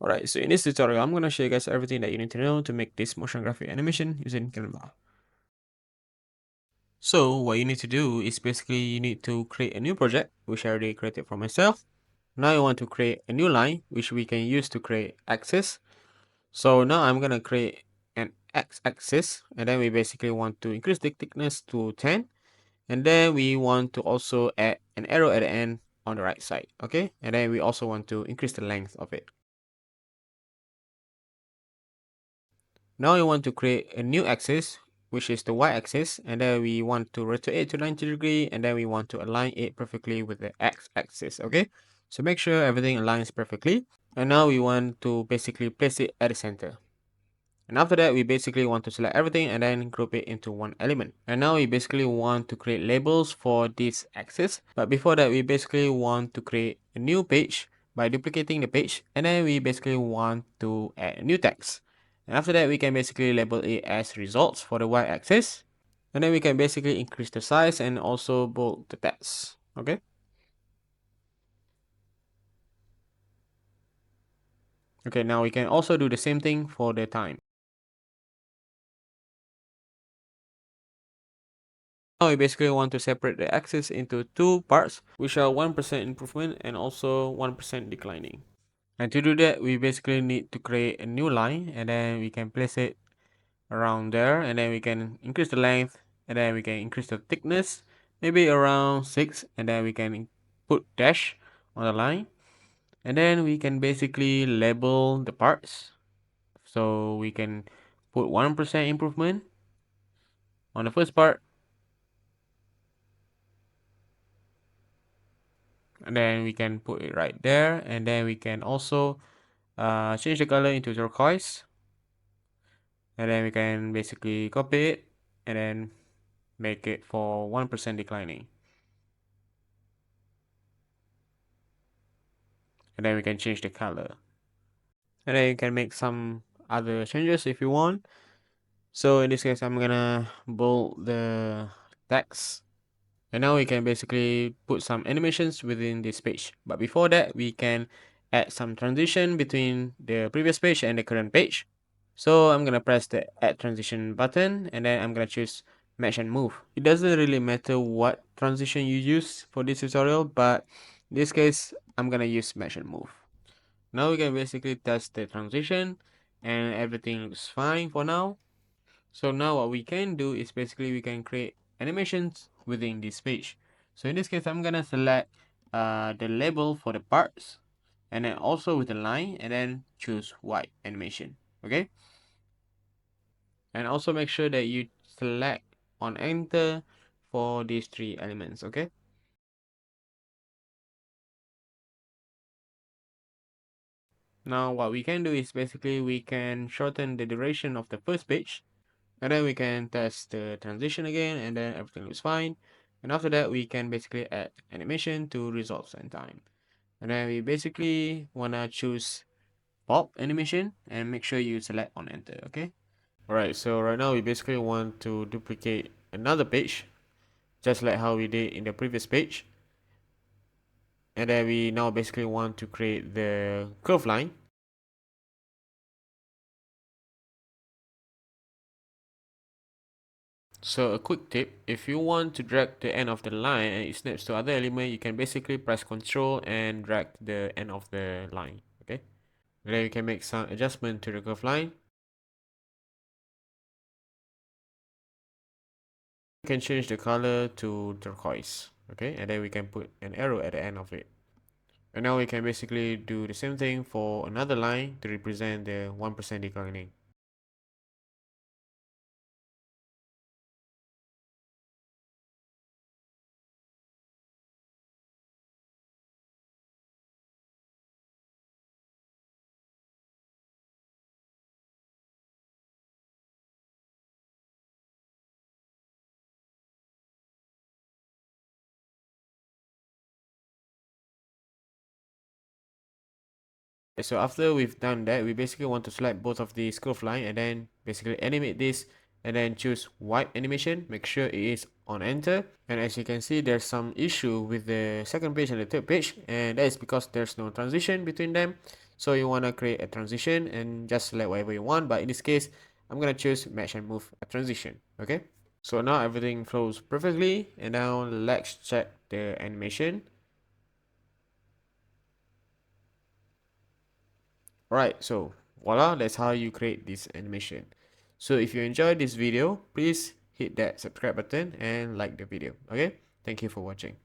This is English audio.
Alright, so in this tutorial, I'm going to show you guys everything that you need to know to make this motion graphic animation using Canva. So what you need to do is basically you need to create a new project, which I already created for myself. Now you want to create a new line, which we can use to create axis. So now I'm going to create an x-axis, and then we basically want to increase the thickness to 10. And then we want to also add an arrow at the end on the right side, okay? And then we also want to increase the length of it. Now we want to create a new axis, which is the y-axis, and then we want to rotate it to 90 degrees, and then we want to align it perfectly with the x-axis, okay? So make sure everything aligns perfectly. And now we want to basically place it at the center. And after that, we basically want to select everything and then group it into one element. And now we basically want to create labels for this axis. But before that, we basically want to create a new page by duplicating the page. And then we basically want to add a new text. And after that, we can basically label it as results for the y-axis. And then we can basically increase the size and also bold the text. Okay. Okay, now we can also do the same thing for the time. Now we basically want to separate the axis into two parts, which are 1% improvement and also 1% declining. And to do that, we basically need to create a new line, and then we can place it around there, and then we can increase the length, and then we can increase the thickness, maybe around 6, and then we can put dash on the line, and then we can basically label the parts. So we can put 1% improvement on the first part, and then we can put it right there, and then we can also change the color into turquoise, and then we can basically copy it and then make it for 1% declining, and then we can change the color, and then you can make some other changes if you want. So in this case, I'm gonna bold the text. And now we can basically put some animations within this page. But before that, we can add some transition between the previous page and the current page. So I'm gonna press the add transition button, and then I'm gonna choose match and move. It doesn't really matter what transition you use for this tutorial, but in this case, I'm gonna use match and move. Now we can basically test the transition, and everything looks fine for now. So now what we can do is basically we can create animations within this page. So in this case, I'm gonna select the label for the parts, and then also with the line, and then choose white animation. Okay. And also make sure that you select on enter for these three elements. Okay. Now what we can do is basically we can shorten the duration of the first page, and then we can test the transition again, and then everything looks fine. And after that, we can basically add animation to results and time. And then we basically wanna choose pop animation and make sure you select on enter. Okay. Alright, so right now we basically want to duplicate another page, just like how we did in the previous page. And then we now basically want to create the curve line. So a quick tip, if you want to drag the end of the line and it snaps to other element, you can basically press Ctrl and drag the end of the line. Okay. And then you can make some adjustment to the curve line. You can change the color to turquoise. Okay, and then we can put an arrow at the end of it. And now we can basically do the same thing for another line to represent the 1% declining. So after we've done that, we basically want to select both of these curve line and then basically animate this, and then choose wipe animation. Make sure it is on enter. And as you can see, there's some issue with the second page and the third page, and that is because there's no transition between them. So you want to create a transition and just select whatever you want, but in this case I'm going to choose match and move a transition. Okay, so now everything flows perfectly, and now let's check the animation. Alright, so voila, that's how you create this animation. So if you enjoyed this video, please hit that subscribe button and like the video. Okay, thank you for watching.